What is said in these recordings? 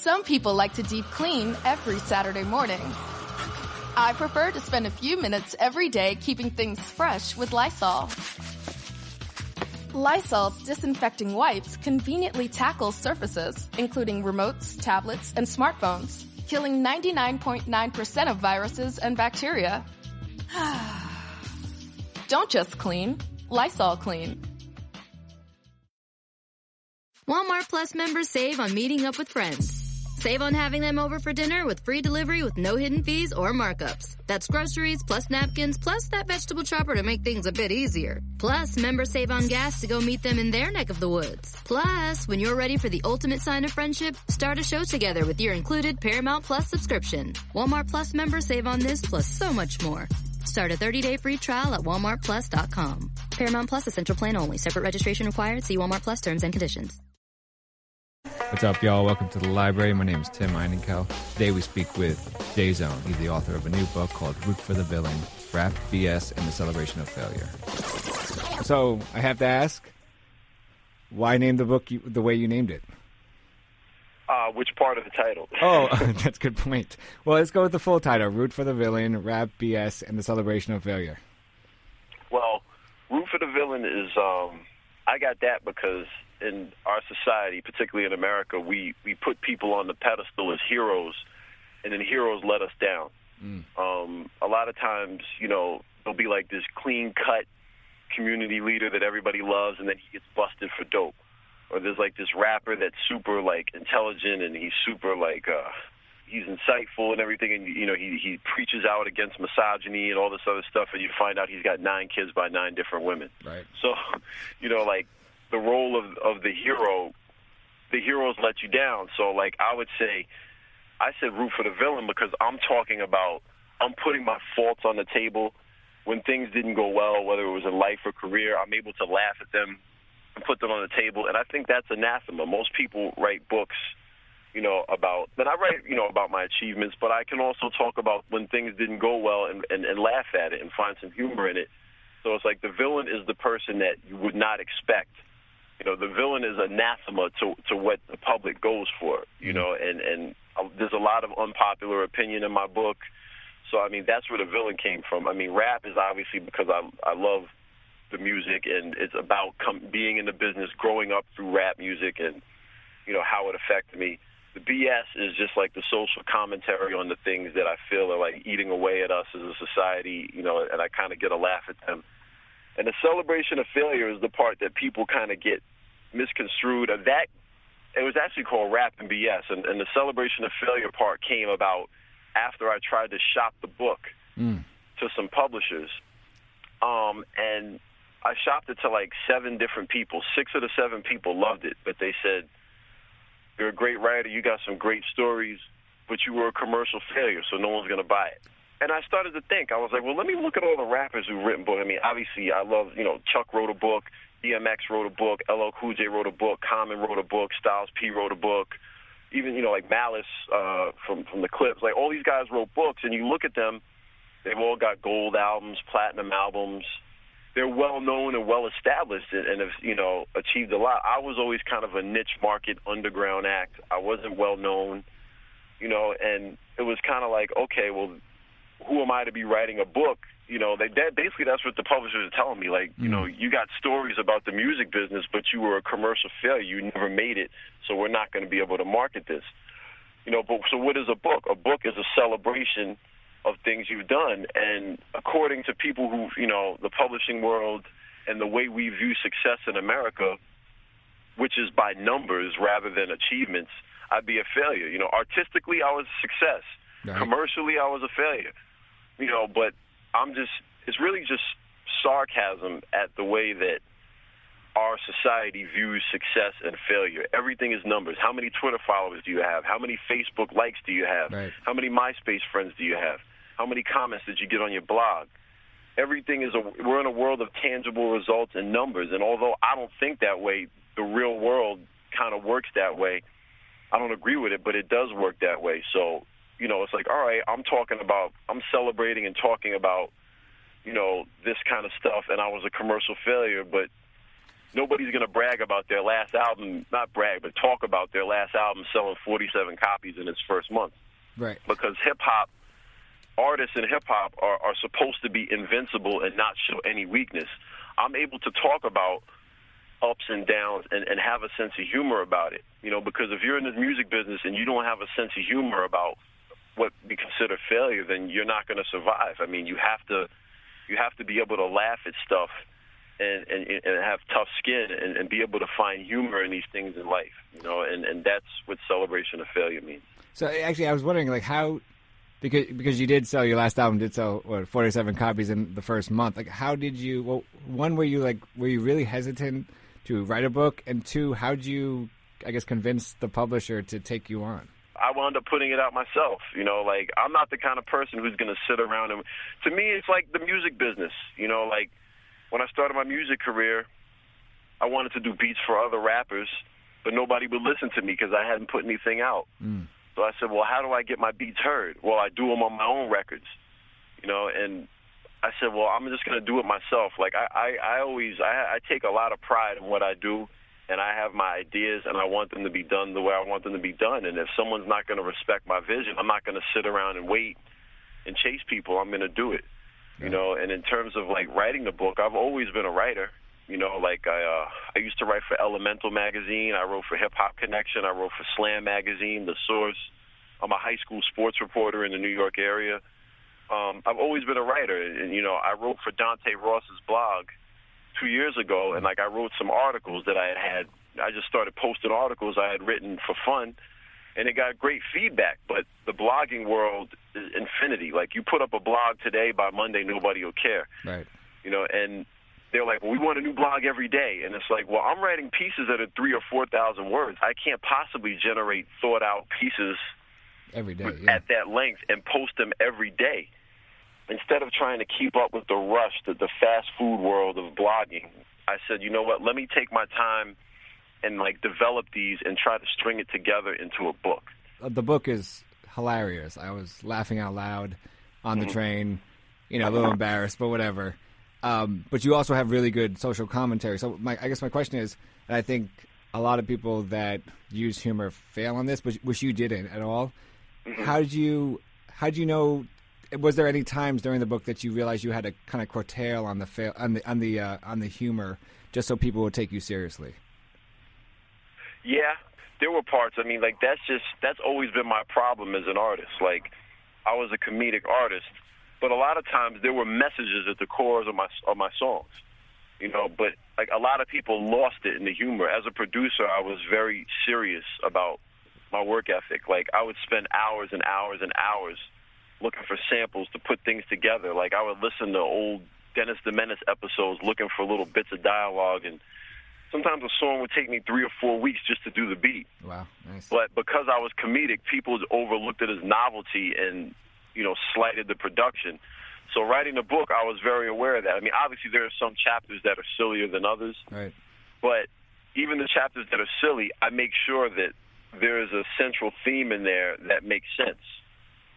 Some people like to deep clean every Saturday morning. I prefer to spend a few minutes every day keeping things fresh with Lysol. Lysol's disinfecting wipes conveniently tackle surfaces, including remotes, tablets, and smartphones, killing 99.9% of viruses and bacteria. Don't just clean, Lysol clean. Walmart Plus members save on meeting up with friends. Save on having them over for dinner with free delivery with no hidden fees or markups. That's groceries, plus napkins, plus that vegetable chopper to make things a bit easier. Plus, members save on gas to go meet them in their neck of the woods. Plus, when you're ready for the ultimate sign of friendship, start a show together with your included Paramount Plus subscription. Walmart Plus members save on this plus so much more. Start a 30-day free trial at walmartplus.com. Paramount Plus Essential Plan only. Separate registration required. See Walmart Plus terms and conditions. What's up, y'all? Welcome to the library. My name is Tim Einenkel. Today we speak with J-Zone. He's the author of a new book called Root for the Villain, Rap, BS, and the Celebration of Failure. So, I have to ask, why name the book the way you named it? Which part of the title? Oh, that's a good point. Well, let's go with the full title, Root for the Villain, Rap, BS, and the Celebration of Failure. Well, Root for the Villain is, I got that because in our society, particularly in America, we put people on the pedestal as heroes, and then heroes let us down. A lot of times, there'll be like this clean-cut community leader that everybody loves, and then he gets busted for dope. Or there's like this rapper that's super like intelligent, and he's super like he's insightful and everything, and he preaches out against misogyny and all this other stuff, and you find out he's got 9 kids by 9 different women. Right. So, like the role of the hero, the heroes let you down. So like I would say, I said root for the villain because I'm putting my faults on the table when things didn't go well, whether it was in life or career. I'm able to laugh at them and put them on the table, and I think that's anathema. Most people write books, about, and I write, about my achievements, but I can also talk about when things didn't go well and laugh at it and find some humor in it. So it's like the villain is the person that you would not expect. The villain is anathema to what the public goes for, and there's a lot of unpopular opinion in my book. So, that's where the villain came from. Rap is obviously because I love the music, and it's about being in the business, growing up through rap music, and how it affected me. The BS is just like the social commentary on the things that I feel are like eating away at us as a society, and I kind of get a laugh at them. And the celebration of failure is the part that people kind of get misconstrued. That it was actually called Rap and BS, and the celebration of failure part came about after I tried to shop the book to some publishers, and I shopped it to like 7 different people. 6 of the 7 people loved it, but they said, "You're a great writer, you got some great stories, but you were a commercial failure, so no one's going to buy it." And I started to think, I was like, well, let me look at all the rappers who've written books. Obviously, I love, Chuck wrote a book, DMX wrote a book, LL Cool J wrote a book, Common wrote a book, Styles P wrote a book, even, like Malice from the Clips. Like, all these guys wrote books, and you look at them, they've all got gold albums, platinum albums. They're well-known and well-established and have, achieved a lot. I was always kind of a niche market underground act. I wasn't well-known, and it was kind of like, okay, well, who am I to be writing a book? Basically that's what the publishers are telling me. Like, you got stories about the music business, but you were a commercial failure. You never made it, so we're not going to be able to market this. But so what is a book? A book is a celebration of things you've done. And according to people who, the publishing world and the way we view success in America, which is by numbers rather than achievements, I'd be a failure. Artistically, I was a success. Right. Commercially, I was a failure. But it's really just sarcasm at the way that our society views success and failure. Everything is numbers. How many Twitter followers do you have? How many Facebook likes do you have? Right. How many MySpace friends do you have? How many comments did you get on your blog? Everything we're in a world of tangible results and numbers. And although I don't think that way, the real world kind of works that way. I don't agree with it, but it does work that way. So, it's like, all right, I'm celebrating and talking about, this kind of stuff, and I was a commercial failure, but nobody's going to brag about their last album, not brag, but talk about their last album selling 47 copies in its first month. Right. Because hip-hop, artists in hip-hop are supposed to be invincible and not show any weakness. I'm able to talk about ups and downs and have a sense of humor about it, you know, because if you're in the music business and you don't have a sense of humor about what we consider failure, then you're not going to survive. I mean, you have to be able to laugh at stuff and have tough skin and be able to find humor in these things in life, you know, and that's what celebration of failure means. So actually, I was wondering, like, how, because you did sell, your last album did sell, 47 copies in the first month. Like, how did you, well, one, were you really hesitant to write a book? And two, how did you, I guess, convince the publisher to take you on? I wound up putting it out myself, you know, like, I'm not the kind of person who's going to sit around and, to me, it's like the music business, you know, like, when I started my music career, I wanted to do beats for other rappers, but nobody would listen to me because I hadn't put anything out. So I said, well, how do I get my beats heard? Well, I do them on my own records, you know, and I said, well, I'm just going to do it myself. Like, I take a lot of pride in what I do, and I have my ideas, and I want them to be done the way I want them to be done. And if someone's not going to respect my vision, I'm not going to sit around and wait and chase people. I'm going to do it. You know, and in terms of, like, writing the book, I've always been a writer. You know, like, I used to write for Elemental magazine. I wrote for Hip Hop Connection. I wrote for Slam magazine, The Source. I'm a high school sports reporter in the New York area. I've always been a writer. And, you know, I wrote for Dante Ross's blog 2 years ago, and, like, I wrote some articles that I had. I just started posting articles I had written for fun, and it got great feedback. But the blogging world is infinity. Like, you put up a blog today, by Monday nobody will care. Right. You know, and they're like, well, we want a new blog every day. And it's like, well, I'm writing pieces that are 3,000 or 4,000 words. I can't possibly generate thought-out pieces every day, at that length and post them every day. Instead of trying to keep up with the rush, the fast food world of blogging, I said, you know what, let me take my time and, like, develop these and try to string it together into a book. The book is hilarious. I was laughing out loud on the train, you know, a little embarrassed, but whatever. But you also have really good social commentary. So I guess my question is, and I think a lot of people that use humor fail on this, but which you didn't at all. How did you know? Was there any times during the book that you realized you had to kind of curtail on the humor just so people would take you seriously? Yeah, there were parts. I mean, like, that's always been my problem as an artist. Like, I was a comedic artist, but a lot of times there were messages at the core of my songs, you know. But, like, a lot of people lost it in the humor. As a producer, I was very serious about my work ethic. Like, I would spend hours and hours and hours looking for samples to put things together. Like, I would listen to old Dennis the Menace episodes looking for little bits of dialogue, and sometimes a song would take me 3 or 4 weeks just to do the beat. Wow, nice. But because I was comedic, people overlooked it as novelty and, you know, slighted the production. So writing the book, I was very aware of that. I mean, obviously there are some chapters that are sillier than others. Right. But even the chapters that are silly, I make sure that there is a central theme in there that makes sense,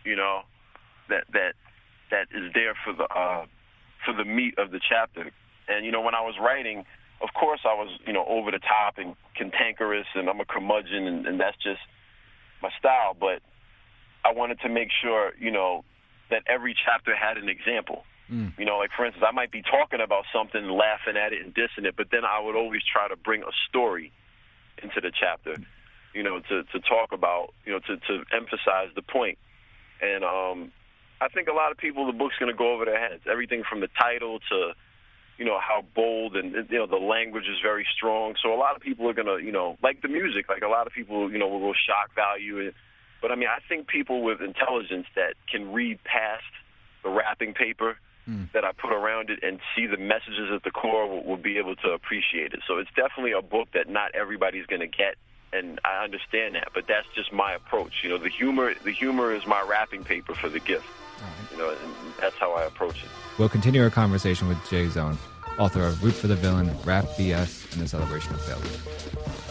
you know, that is there for the meat of the chapter. And, you know, when I was writing, of course I was, you know, over the top and cantankerous, and I'm a curmudgeon, and that's just my style. But I wanted to make sure, you know, that every chapter had an example. You know, like, for instance, I might be talking about something, laughing at it and dissing it, but then I would always try to bring a story into the chapter, you know, to talk about, you know, to emphasize the point. And I think a lot of people, the book's going to go over their heads. Everything from the title to, you know, how bold, and, you know, the language is very strong. So a lot of people are going to, you know, like the music, like a lot of people, you know, will go shock value. But, I mean, I think people with intelligence that can read past the wrapping paper that I put around it and see the messages at the core will be able to appreciate it. So it's definitely a book that not everybody's going to get, and I understand that, but that's just my approach. You know, the humor is my wrapping paper for the gift. You know, and that's how I approach it. We'll continue our conversation with J Zone, author of Root for the Villain, Rap BS, and the Celebration of Failure.